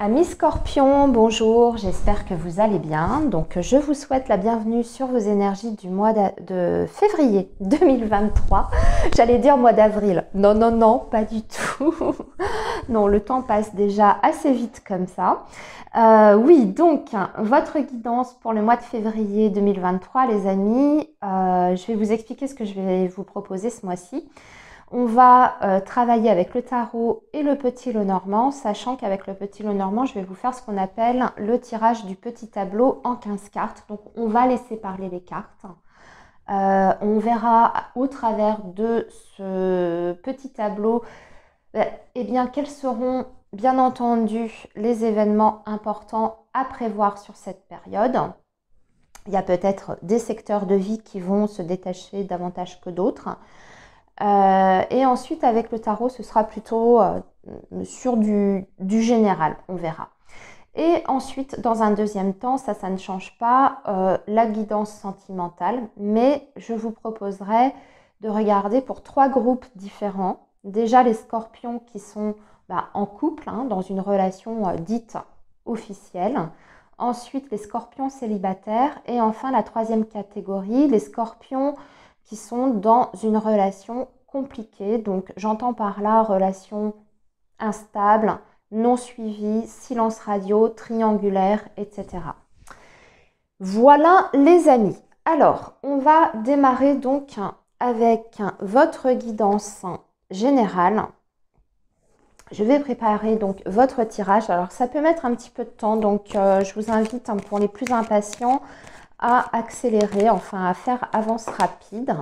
Amis Scorpions, bonjour, j'espère que vous allez bien. Donc je vous souhaite la bienvenue sur vos énergies du mois de février 2023. J'allais dire mois d'avril. Non, non, non, pas du tout. Non, le temps passe déjà assez vite comme ça. Oui, donc votre guidance pour le mois de février 2023, les amis. Je vais vous expliquer ce que je vais vous proposer ce mois-ci. On va travailler avec le tarot et le petit lot normand, sachant qu'avec le petit lot normand, je vais vous faire ce qu'on appelle le tirage du petit tableau en 15 cartes. Donc, on va laisser parler les cartes. On verra au travers de ce petit tableau eh bien, quels seront bien entendu les événements importants à prévoir sur cette période. Il y a peut-être des secteurs de vie qui vont se détacher davantage que d'autres. Et ensuite, avec le tarot, ce sera plutôt sur du général, on verra. Et ensuite, dans un deuxième temps, ça ne change pas, la guidance sentimentale, mais je vous proposerai de regarder pour 3 groupes différents. Déjà, les scorpions qui sont en couple, dans une relation dite officielle. Ensuite, les scorpions célibataires. Et enfin, la 3e catégorie, les scorpions qui sont dans une relation compliquée. Donc, j'entends par là relation instable, non suivie, silence radio, triangulaire, etc. Voilà les amis. Alors, on va démarrer donc avec votre guidance générale. Je vais préparer donc votre tirage. Alors, ça peut mettre un petit peu de temps, donc je vous invite pour les plus impatients à accélérer, enfin à faire avance rapide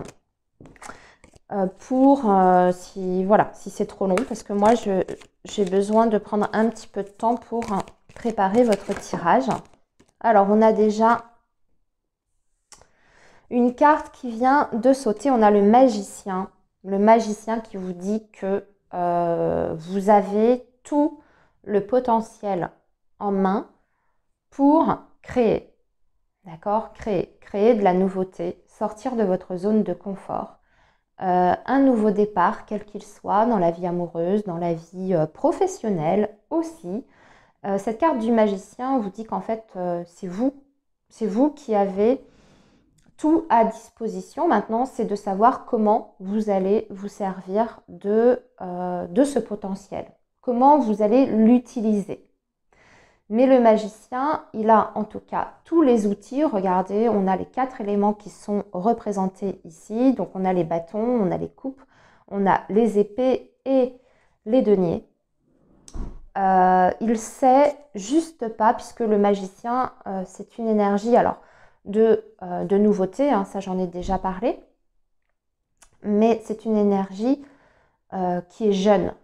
si c'est trop long, parce que moi j'ai besoin de prendre un petit peu de temps pour préparer votre tirage. Alors on a déjà une carte qui vient de sauter, on a le magicien qui vous dit que vous avez tout le potentiel en main pour créer. D'accord? Créer de la nouveauté, sortir de votre zone de confort. Un nouveau départ, quel qu'il soit, dans la vie amoureuse, dans la vie professionnelle aussi. Cette carte du magicien vous dit qu'en fait, c'est vous qui avez tout à disposition. Maintenant, c'est de savoir comment vous allez vous servir de ce potentiel. Comment vous allez l'utiliser. Mais le magicien, il a en tout cas tous les outils. Regardez, on a les 4 éléments qui sont représentés ici. Donc, on a les bâtons, on a les coupes, on a les épées et les deniers. Il sait juste pas, puisque le magicien, c'est une énergie de nouveauté, ça j'en ai déjà parlé. Mais c'est une énergie qui est jeune,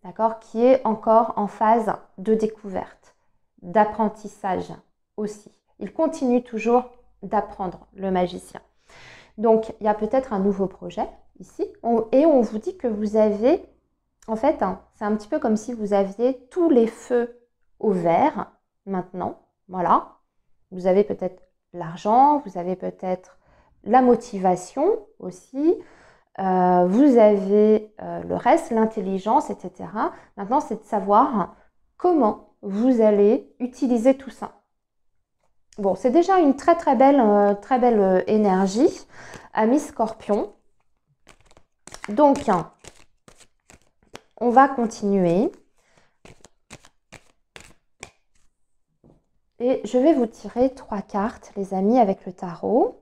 d'accord, qui est encore en phase de découverte, d'apprentissage aussi. Il continue toujours d'apprendre, le magicien. Donc, il y a peut-être un nouveau projet ici. Et on vous dit que vous avez, en fait, c'est un petit peu comme si vous aviez tous les feux au vert maintenant. Voilà. Vous avez peut-être l'argent, vous avez peut-être la motivation aussi. Vous avez le reste, l'intelligence, etc. Maintenant, c'est de savoir comment vous allez utiliser tout ça. Bon, c'est déjà une très belle énergie, amis Scorpion. Donc, on va continuer. Et je vais vous tirer 3 cartes, les amis, avec le tarot.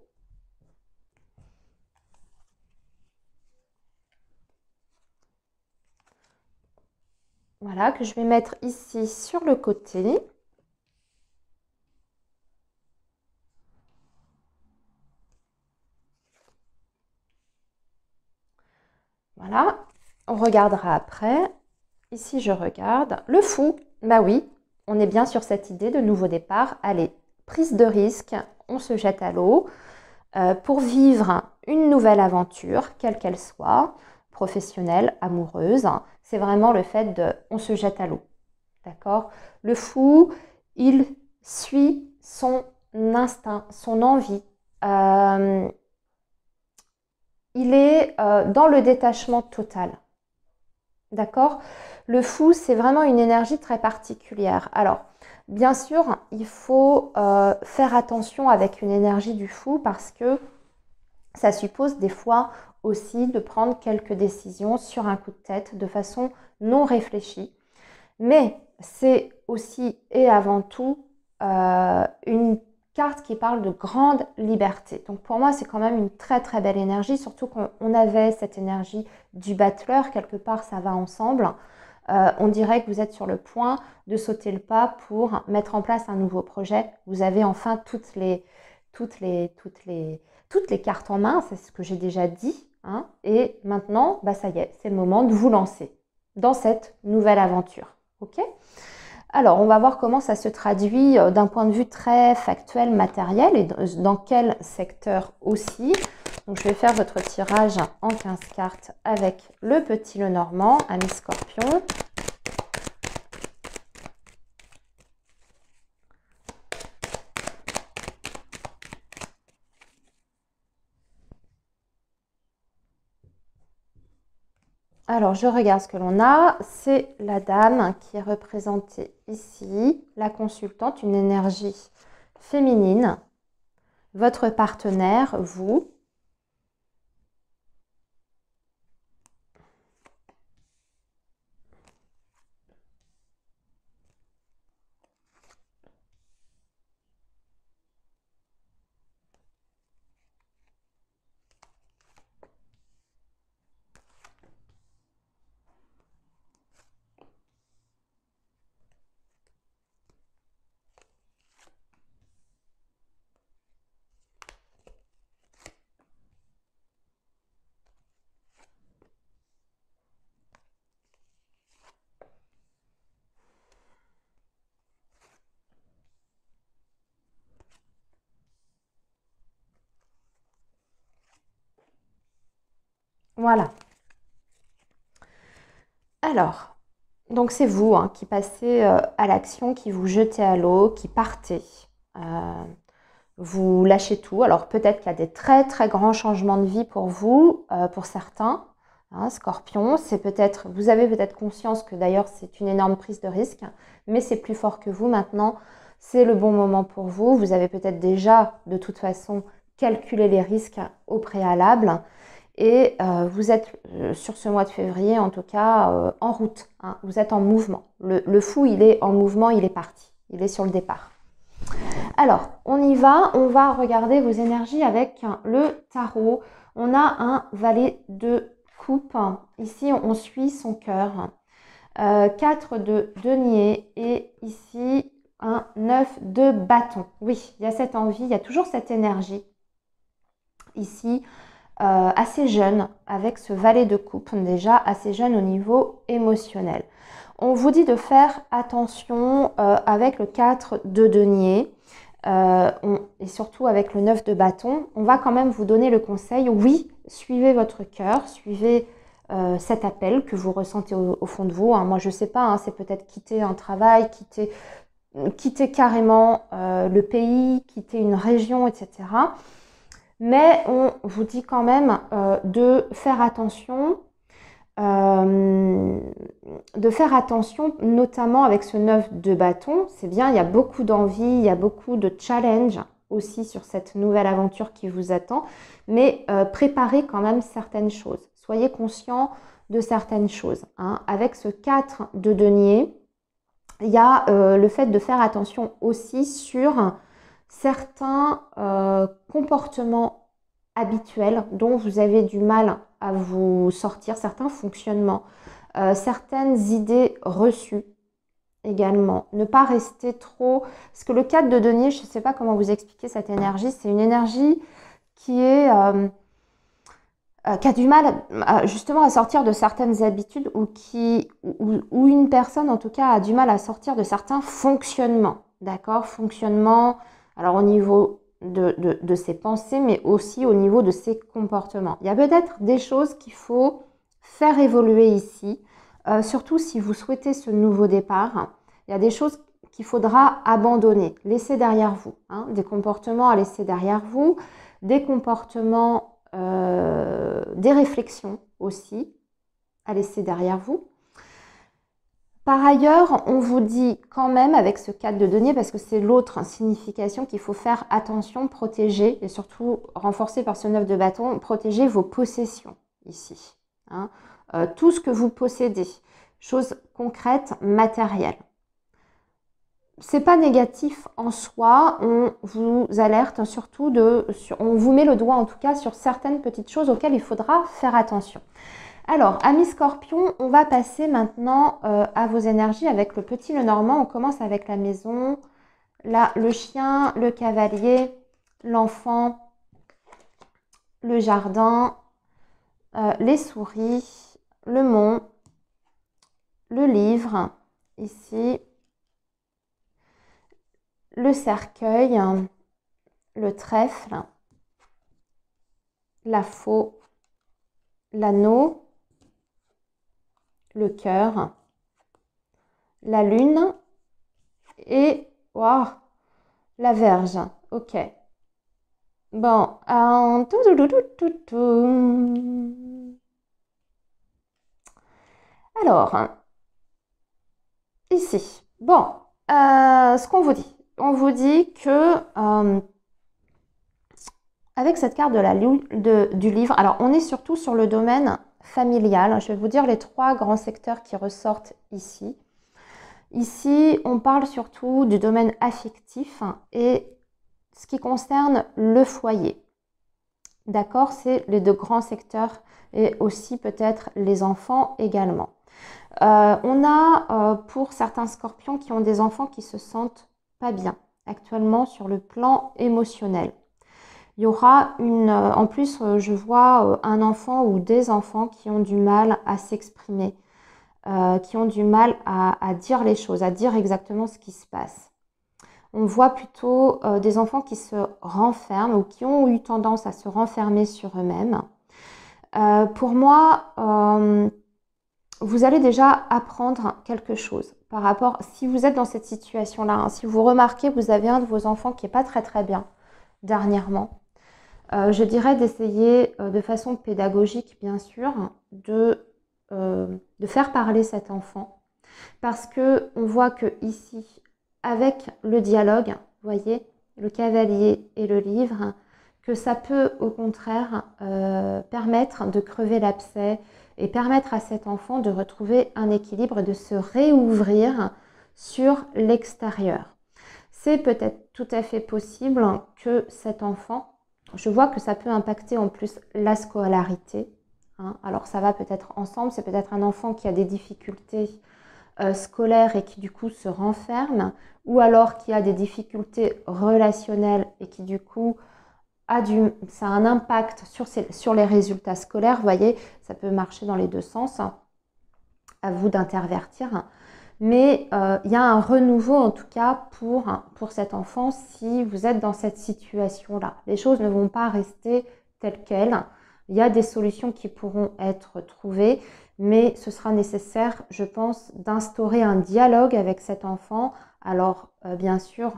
Voilà, que je vais mettre ici sur le côté. Voilà, on regardera après. Ici, je regarde. Le fou, bah oui, on est bien sur cette idée de nouveau départ. Allez, prise de risque, on se jette à l'eau pour vivre une nouvelle aventure, quelle qu'elle soit, professionnelle, amoureuse. C'est vraiment le fait de on se jette à l'eau. D'accord? Le fou, il suit son instinct, son envie. Il est dans le détachement total. D'accord? Le fou, c'est vraiment une énergie très particulière. Alors, bien sûr, il faut faire attention avec une énergie du fou parce que ça suppose des fois aussi de prendre quelques décisions sur un coup de tête de façon non réfléchie. Mais c'est aussi et avant tout une carte qui parle de grande liberté. Donc pour moi, c'est quand même une très très belle énergie, surtout qu'on avait cette énergie du battleur, quelque part ça va ensemble. On dirait que vous êtes sur le point de sauter le pas pour mettre en place un nouveau projet. Vous avez enfin toutes les cartes en main, c'est ce que j'ai déjà dit. Hein, et maintenant, bah ça y est, c'est le moment de vous lancer dans cette nouvelle aventure. Ok? Alors, on va voir comment ça se traduit d'un point de vue très factuel, matériel et dans quel secteur aussi. Donc, je vais faire votre tirage en 15 cartes avec le petit Lenormand, ami Scorpion. Alors, je regarde ce que l'on a. C'est la dame qui est représentée ici, la consultante, une énergie féminine. Votre partenaire, vous. Voilà. Alors, donc c'est vous hein, qui passez à l'action, qui vous jetez à l'eau, qui partez. Vous lâchez tout. Alors peut-être qu'il y a des très très grands changements de vie pour vous, pour certains. Hein, Scorpion, c'est peut-être, vous avez peut-être conscience que d'ailleurs c'est une énorme prise de risque, mais c'est plus fort que vous maintenant. C'est le bon moment pour vous. Vous avez peut-être déjà de toute façon calculé les risques au préalable. Et vous êtes sur ce mois de février, en tout cas, en route. Hein. Vous êtes en mouvement. Le fou, il est en mouvement, il est parti. Il est sur le départ. Alors, on y va. On va regarder vos énergies avec le tarot. On a un valet de coupe. Ici, on suit son cœur. 4 de denier et ici, un 9 de bâton. Oui, il y a cette envie, il y a toujours cette énergie. Ici, assez jeune avec ce valet de coupe, déjà assez jeune au niveau émotionnel. On vous dit de faire attention avec le 4 de denier et surtout avec le 9 de bâton. On va quand même vous donner le conseil, oui, suivez votre cœur, suivez cet appel que vous ressentez au fond de vous. Hein. Moi, je ne sais pas, hein, c'est peut-être quitter un travail, quitter carrément le pays, quitter une région, etc. Mais on vous dit quand même de faire attention, notamment avec ce 9 de bâton. C'est bien, il y a beaucoup d'envie, il y a beaucoup de challenge aussi sur cette nouvelle aventure qui vous attend. Mais préparez quand même certaines choses. Soyez conscient de certaines choses. Hein. Avec ce 4 de denier, il y a le fait de faire attention aussi sur certains comportements habituels dont vous avez du mal à vous sortir, certains fonctionnements, certaines idées reçues également. Ne pas rester trop... Parce que le 4 de denier, je ne sais pas comment vous expliquer cette énergie, c'est une énergie qui a du mal justement à sortir de certaines habitudes ou une personne en tout cas a du mal à sortir de certains fonctionnements. D'accord? Fonctionnement, alors au niveau de ses pensées, mais aussi au niveau de ses comportements. Il y a peut-être des choses qu'il faut faire évoluer ici, surtout si vous souhaitez ce nouveau départ. Il y a des choses qu'il faudra abandonner, laisser derrière vous. Hein, des comportements à laisser derrière vous, des comportements, des réflexions aussi à laisser derrière vous. Par ailleurs, on vous dit quand même avec ce 4 de denier, parce que c'est l'autre signification qu'il faut faire attention, protéger, et surtout renforcer par ce 9 de bâton, protéger vos possessions ici. Hein. Tout ce que vous possédez, choses concrètes, matérielles. C'est pas négatif en soi, on vous alerte surtout on vous met le doigt en tout cas sur certaines petites choses auxquelles il faudra faire attention. Alors, amis Scorpion, on va passer maintenant à vos énergies avec le petit Lenormand. On commence avec la maison, là, le chien, le cavalier, l'enfant, le jardin, les souris, le mont, le livre, ici, le cercueil, le trèfle, la faux, l'anneau, le cœur, la lune et wow, la Vierge. Ok. Bon, alors, ici, bon, ce qu'on vous dit. On vous dit que avec cette carte du livre, alors on est surtout sur le domaine familial. Je vais vous dire les 3 grands secteurs qui ressortent ici. Ici, on parle surtout du domaine affectif et ce qui concerne le foyer. D'accord? C'est les 2 grands secteurs et aussi peut-être les enfants également. On a pour certains scorpions qui ont des enfants qui se sentent pas bien actuellement sur le plan émotionnel. Il y aura en plus, je vois un enfant ou des enfants qui ont du mal à s'exprimer, qui ont du mal à dire les choses, à dire exactement ce qui se passe. On voit plutôt des enfants qui se renferment ou qui ont eu tendance à se renfermer sur eux-mêmes. Pour moi, vous allez déjà apprendre quelque chose par rapport, si vous êtes dans cette situation-là, hein, si vous remarquez, vous avez un de vos enfants qui n'est pas très très bien dernièrement, je dirais d'essayer de façon pédagogique, bien sûr, de faire parler cet enfant. Parce qu'on voit que ici, avec le dialogue, vous voyez, le cavalier et le livre, que ça peut au contraire permettre de crever l'abcès et permettre à cet enfant de retrouver un équilibre et de se réouvrir sur l'extérieur. C'est peut-être tout à fait possible que cet enfant, je vois que ça peut impacter en plus la scolarité. Hein. Alors ça va peut-être ensemble, c'est peut-être un enfant qui a des difficultés scolaires et qui du coup se renferme, ou alors qui a des difficultés relationnelles et qui du coup ça a un impact sur les résultats scolaires. Vous voyez, ça peut marcher dans les 2 sens. À vous d'intervertir. Mais il y a un renouveau en tout cas pour cet enfant si vous êtes dans cette situation-là. Les choses ne vont pas rester telles quelles. Il y a des solutions qui pourront être trouvées, mais ce sera nécessaire, je pense, d'instaurer un dialogue avec cet enfant. Alors, bien sûr,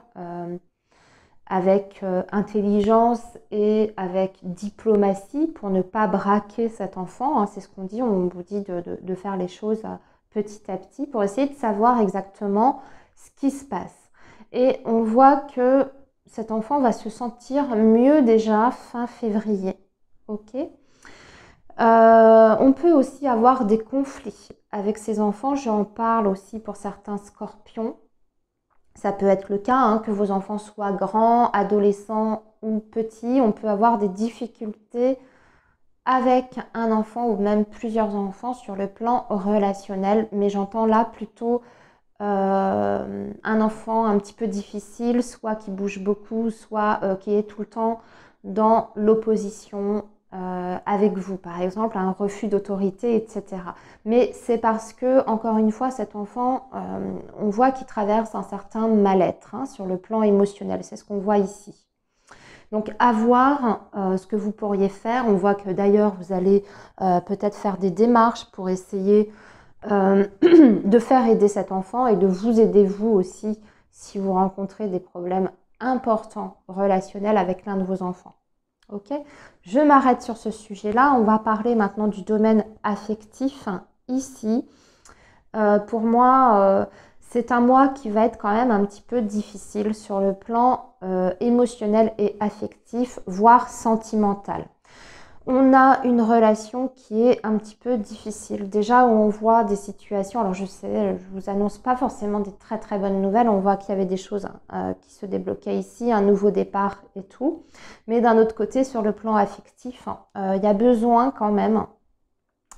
avec intelligence et avec diplomatie pour ne pas braquer cet enfant. Hein, c'est ce qu'on dit, on vous dit de faire les choses petit à petit pour essayer de savoir exactement ce qui se passe. Et on voit que cet enfant va se sentir mieux déjà fin février. Ok. On peut aussi avoir des conflits avec ces enfants. J'en parle aussi pour certains scorpions. Ça peut être le cas, hein, que vos enfants soient grands, adolescents ou petits. On peut avoir des difficultés avec un enfant ou même plusieurs enfants sur le plan relationnel. Mais j'entends là plutôt un enfant un petit peu difficile, soit qui bouge beaucoup, soit qui est tout le temps dans l'opposition avec vous, par exemple, un refus d'autorité, etc. Mais c'est parce que, encore une fois, cet enfant, on voit qu'il traverse un certain mal-être hein, sur le plan émotionnel. C'est ce qu'on voit ici. Donc, à voir ce que vous pourriez faire. On voit que d'ailleurs, vous allez peut-être faire des démarches pour essayer de faire aider cet enfant et de vous aider vous aussi si vous rencontrez des problèmes importants relationnels avec l'un de vos enfants. Ok, je m'arrête sur ce sujet-là. On va parler maintenant du domaine affectif ici. Pour moi, c'est un mois qui va être quand même un petit peu difficile sur le plan émotionnel et affectif, voire sentimental. On a une relation qui est un petit peu difficile. Déjà, on voit des situations, alors je sais, je vous annonce pas forcément des très très bonnes nouvelles, on voit qu'il y avait des choses qui se débloquaient ici, un nouveau départ et tout. Mais d'un autre côté, sur le plan affectif, il y a besoin quand même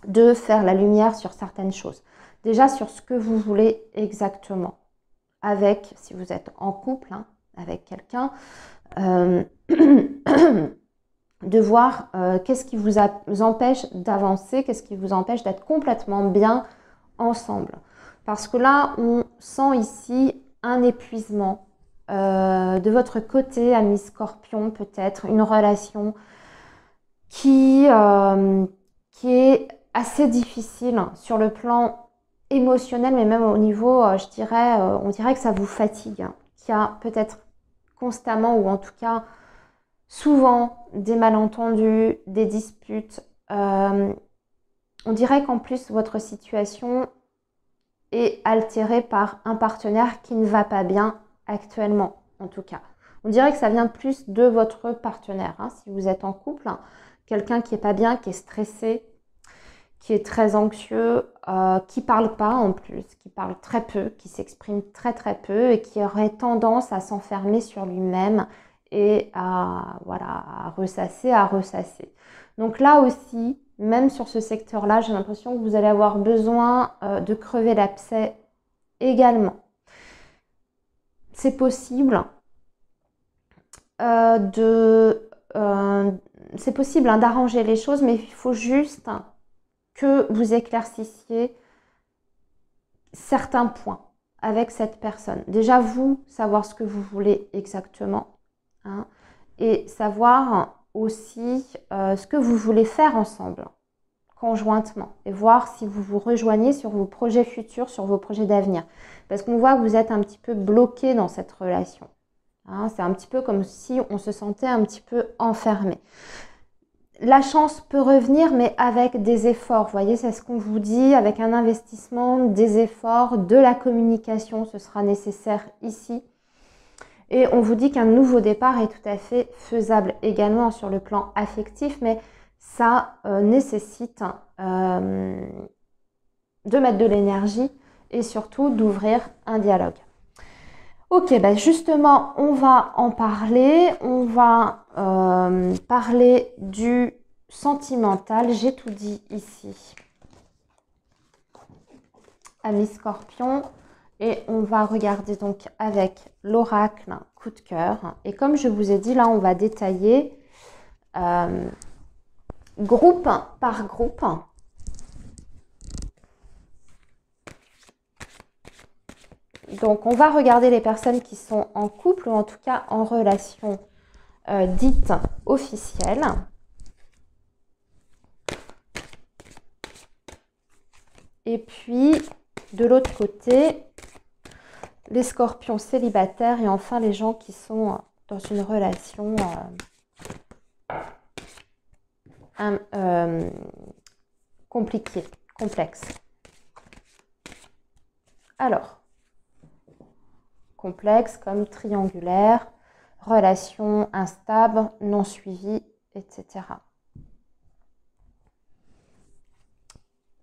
de faire la lumière sur certaines choses. Déjà sur ce que vous voulez exactement. Avec, si vous êtes en couple, avec quelqu'un, de voir qu'est-ce qui vous empêche d'avancer, qu'est-ce qui vous empêche d'être complètement bien ensemble. Parce que là, on sent ici un épuisement de votre côté, ami Scorpion, peut-être une relation qui est assez difficile sur le plan émotionnel, mais même au niveau, je dirais, on dirait que ça vous fatigue, qu'il y a peut-être constamment, ou en tout cas souvent, des malentendus, des disputes. On dirait qu'en plus, votre situation est altérée par un partenaire qui ne va pas bien actuellement, en tout cas. On dirait que ça vient plus de votre partenaire, si vous êtes en couple. Quelqu'un qui n'est pas bien, qui est stressé, qui est très anxieux, qui ne parle pas en plus, qui parle très peu, qui s'exprime très très peu et qui aurait tendance à s'enfermer sur lui-même et à ressasser, Donc là aussi, même sur ce secteur-là, j'ai l'impression que vous allez avoir besoin de crever l'abcès également. C'est possible c'est possible d'arranger les choses, mais il faut juste que vous éclaircissiez certains points avec cette personne. Déjà, vous, savoir ce que vous voulez exactement, et savoir aussi ce que vous voulez faire ensemble, conjointement, et voir si vous vous rejoignez sur vos projets futurs, sur vos projets d'avenir. Parce qu'on voit que vous êtes un petit peu bloqué dans cette relation. C'est un petit peu comme si on se sentait un petit peu enfermé. La chance peut revenir, mais avec des efforts. Vous voyez, c'est ce qu'on vous dit, avec un investissement, des efforts, de la communication, ce sera nécessaire ici. Et on vous dit qu'un nouveau départ est tout à fait faisable également sur le plan affectif, mais ça nécessite de mettre de l'énergie et surtout d'ouvrir un dialogue. Ok, justement, on va en parler. On va parler du sentimental. J'ai tout dit ici. Amis Scorpion. Et on va regarder donc avec l'oracle coup de cœur. Et comme je vous ai dit, là, on va détailler groupe par groupe. Donc, on va regarder les personnes qui sont en couple ou en tout cas en relation dite officielle. Et puis, de l'autre côté, les scorpions célibataires et enfin les gens qui sont dans une relation compliquée, complexe. Alors, complexe comme triangulaire, relation instable, non suivie, etc.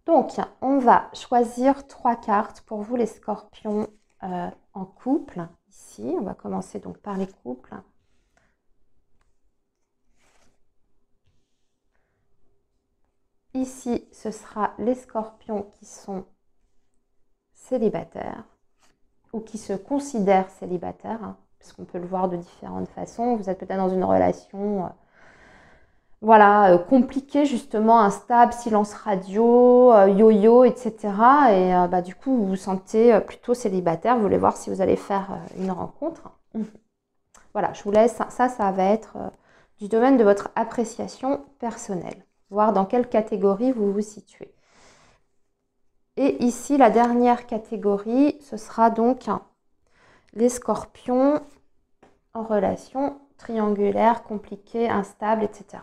Donc, on va choisir 3 cartes pour vous les scorpions en couple. Ici, on va commencer donc par les couples. Ici, ce sera les scorpions qui sont célibataires ou qui se considèrent célibataires, parce qu'on peut le voir de différentes façons. Vous êtes peut-être dans une relation compliquée, justement, instable, silence radio, yo-yo, etc. Et du coup, vous vous sentez plutôt célibataire. Vous voulez voir si vous allez faire une rencontre. Voilà, je vous laisse. Ça va être du domaine de votre appréciation personnelle. Voir dans quelle catégorie vous vous situez. Et ici, la dernière catégorie, ce sera donc les scorpions en relation triangulaire, compliquée, instable, etc.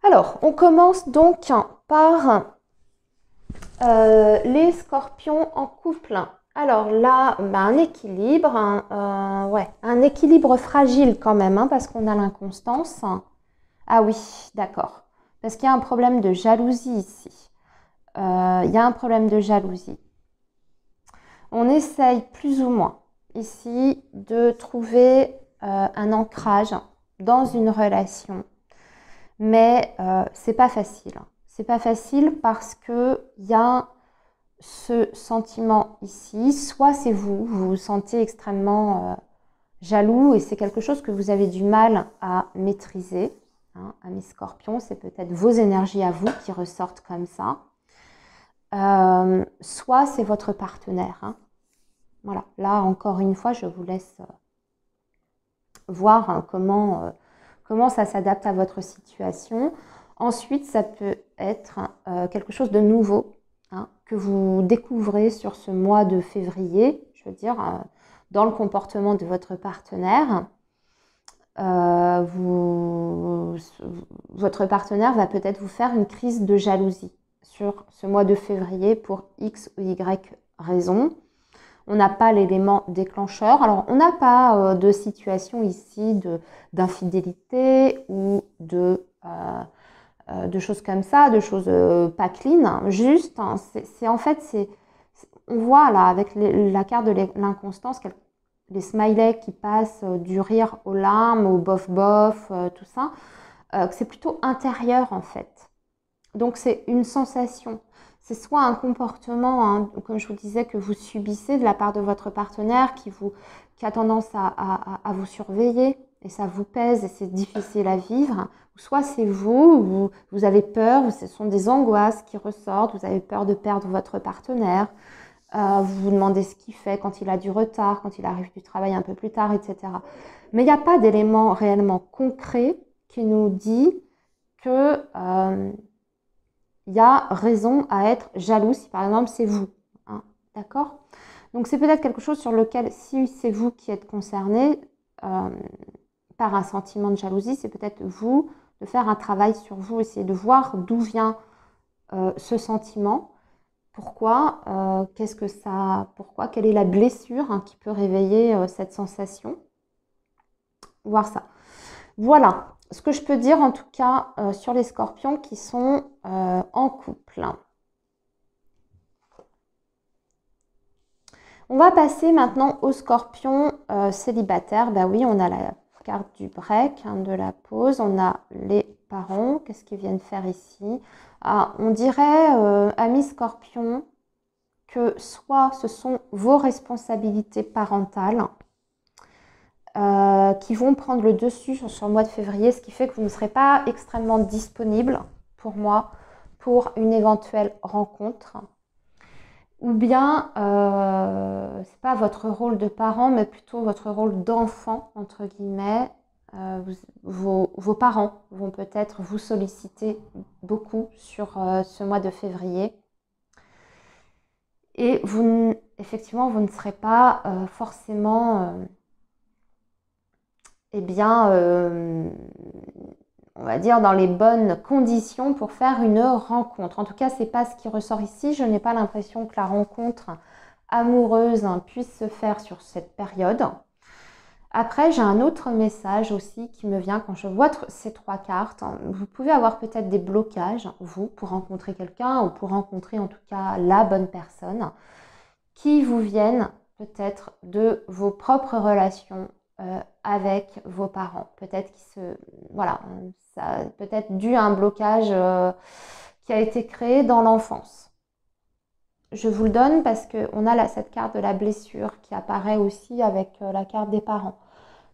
Alors, on commence donc par Les scorpions en couple. Alors là, un équilibre, ouais, un équilibre fragile quand même, parce qu'on a l'inconstance. Ah oui, d'accord. Parce qu'il y a un problème de jalousie ici. Il y a un problème de jalousie. On essaye plus ou moins ici de trouver un ancrage dans une relation. Mais c'est pas facile. C'est pas facile parce qu'il y a ce sentiment ici. Soit c'est vous vous sentez extrêmement jaloux et c'est quelque chose que vous avez du mal à maîtriser. Amis scorpions, c'est peut-être vos énergies à vous qui ressortent comme ça. Soit c'est votre partenaire. Voilà, là encore une fois, je vous laisse voir comment ça s'adapte à votre situation. Ensuite, ça peut être quelque chose de nouveau que vous découvrez sur ce mois de février, je veux dire, dans le comportement de votre partenaire. Votre partenaire va peut-être vous faire une crise de jalousie sur ce mois de février pour X ou Y raison. On n'a pas l'élément déclencheur. Alors, on n'a pas de situation ici d'infidélité ou de choses comme ça, de choses pas clean. Juste, on voit là avec la carte de l'inconstance, les smileys qui passent du rire aux larmes, au bof-bof, tout ça, que c'est plutôt intérieur en fait. Donc, c'est une sensation. C'est soit un comportement, comme je vous disais, que vous subissez de la part de votre partenaire qui a tendance à vous surveiller et ça vous pèse et c'est difficile à vivre. Soit c'est vous avez peur, ce sont des angoisses qui ressortent, vous avez peur de perdre votre partenaire, vous vous demandez ce qu'il fait quand il a du retard, quand il arrive du travail un peu plus tard, etc. Mais il n'y a pas d'élément réellement concret qui nous dit que il y a raison à être jaloux si par exemple c'est vous. D'accord? Donc c'est peut-être quelque chose sur lequel, si c'est vous qui êtes concerné par un sentiment de jalousie, c'est peut-être vous de faire un travail sur vous, essayer de voir d'où vient ce sentiment, pourquoi, quelle est la blessure qui peut réveiller cette sensation. Voir ça. Voilà ce que je peux dire en tout cas sur les scorpions qui sont en couple. On va passer maintenant aux scorpions célibataires. Ben oui, on a la carte du break, de la pause. On a les parents. Qu'est-ce qu'ils viennent faire ici? On dirait, amis scorpions, que soit ce sont vos responsabilités parentales qui vont prendre le dessus sur le mois de février, ce qui fait que vous ne serez pas extrêmement disponible pour moi pour une éventuelle rencontre. Ou bien, c'est pas votre rôle de parent, mais plutôt votre rôle d'enfant, entre guillemets. Vos parents vont peut-être vous solliciter beaucoup sur ce mois de février. Et effectivement, vous ne serez pas forcément... on va dire dans les bonnes conditions pour faire une rencontre. En tout cas, c'est pas ce qui ressort ici. Je n'ai pas l'impression que la rencontre amoureuse puisse se faire sur cette période. Après, j'ai un autre message aussi qui me vient quand je vois ces trois cartes. Vous pouvez avoir peut-être des blocages, vous, pour rencontrer quelqu'un ou pour rencontrer en tout cas la bonne personne qui vous viennent peut-être de vos propres relations avec vos parents. Peut-être ça peut-être dû à un blocage qui a été créé dans l'enfance. Je vous le donne parce qu'on a cette carte de la blessure qui apparaît aussi avec la carte des parents.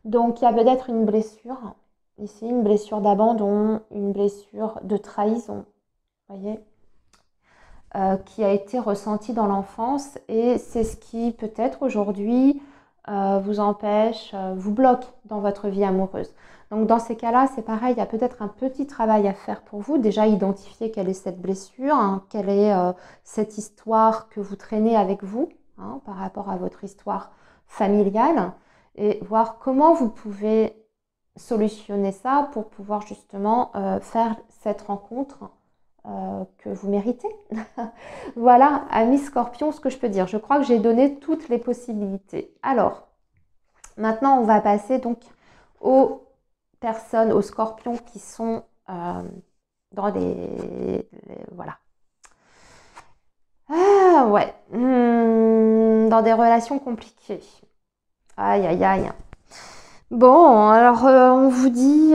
Donc il y a peut-être une blessure ici, une blessure d'abandon, une blessure de trahison, voyez, qui a été ressentie dans l'enfance et c'est ce qui peut-être aujourd'hui vous empêche, vous bloque dans votre vie amoureuse. Donc dans ces cas-là, c'est pareil, il y a peut-être un petit travail à faire pour vous. Déjà identifier quelle est cette blessure, quelle est cette histoire que vous traînez avec vous par rapport à votre histoire familiale et voir comment vous pouvez solutionner ça pour pouvoir justement faire cette rencontre que vous méritez. Voilà, amis Scorpion, ce que je peux dire. Je crois que j'ai donné toutes les possibilités. Alors, maintenant, on va passer donc aux personnes, aux Scorpions qui sont dans voilà. Ah ouais, dans des relations compliquées. Aïe, aïe, aïe. Bon, alors on vous dit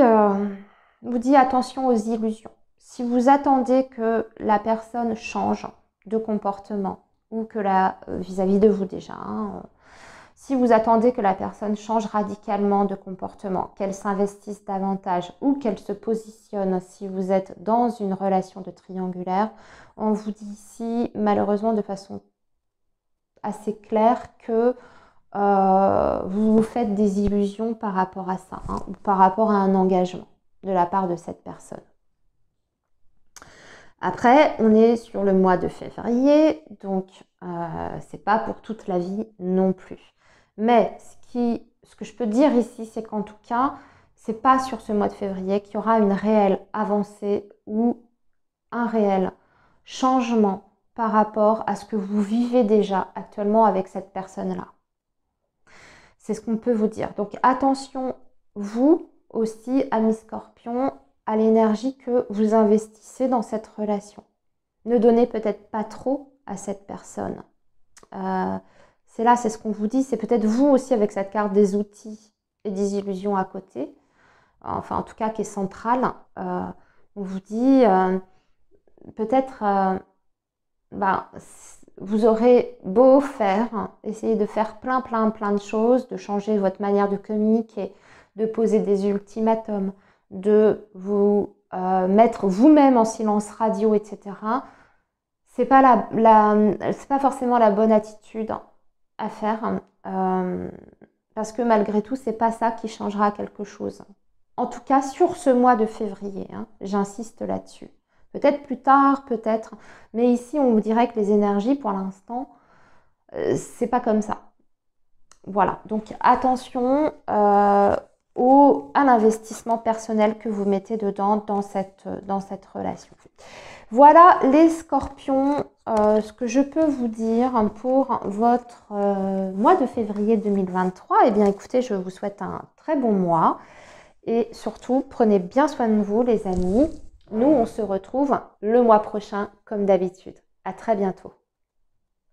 attention aux illusions. Si vous attendez que la personne change de comportement, ou que vis-à-vis de vous déjà, hein, si vous attendez que la personne change radicalement de comportement, qu'elle s'investisse davantage ou qu'elle se positionne si vous êtes dans une relation de triangulaire, on vous dit ici, malheureusement de façon assez claire, que vous vous faites des illusions par rapport à ça, hein, ou par rapport à un engagement de la part de cette personne. Après, on est sur le mois de février, donc c'est pas pour toute la vie non plus. Mais ce que je peux dire ici, c'est qu'en tout cas, c'est pas sur ce mois de février qu'il y aura une réelle avancée ou un réel changement par rapport à ce que vous vivez déjà actuellement avec cette personne-là. C'est ce qu'on peut vous dire. Donc attention, vous aussi, amis Scorpion, à l'énergie que vous investissez dans cette relation. Ne donnez peut-être pas trop à cette personne. C'est ce qu'on vous dit. C'est peut-être vous aussi avec cette carte des outils et des illusions à côté. Enfin, en tout cas, qui est centrale. On vous dit peut-être... vous aurez beau essayer de faire plein de choses, de changer votre manière de communiquer, de poser des ultimatums, de vous mettre vous-même en silence radio, etc. C'est pas c'est pas forcément la bonne attitude à faire, parce que malgré tout, c'est pas ça qui changera quelque chose. En tout cas, sur ce mois de février, hein, j'insiste là-dessus. Peut-être plus tard, peut-être. Mais ici, on vous dirait que les énergies, pour l'instant, c'est pas comme ça. Voilà. Donc, attention à l'investissement personnel que vous mettez dedans dans cette relation. Voilà les Scorpions, ce que je peux vous dire pour votre mois de février 2023. Eh bien, écoutez, je vous souhaite un très bon mois. Et surtout, prenez bien soin de vous, les amis. Nous, on se retrouve le mois prochain, comme d'habitude. À très bientôt.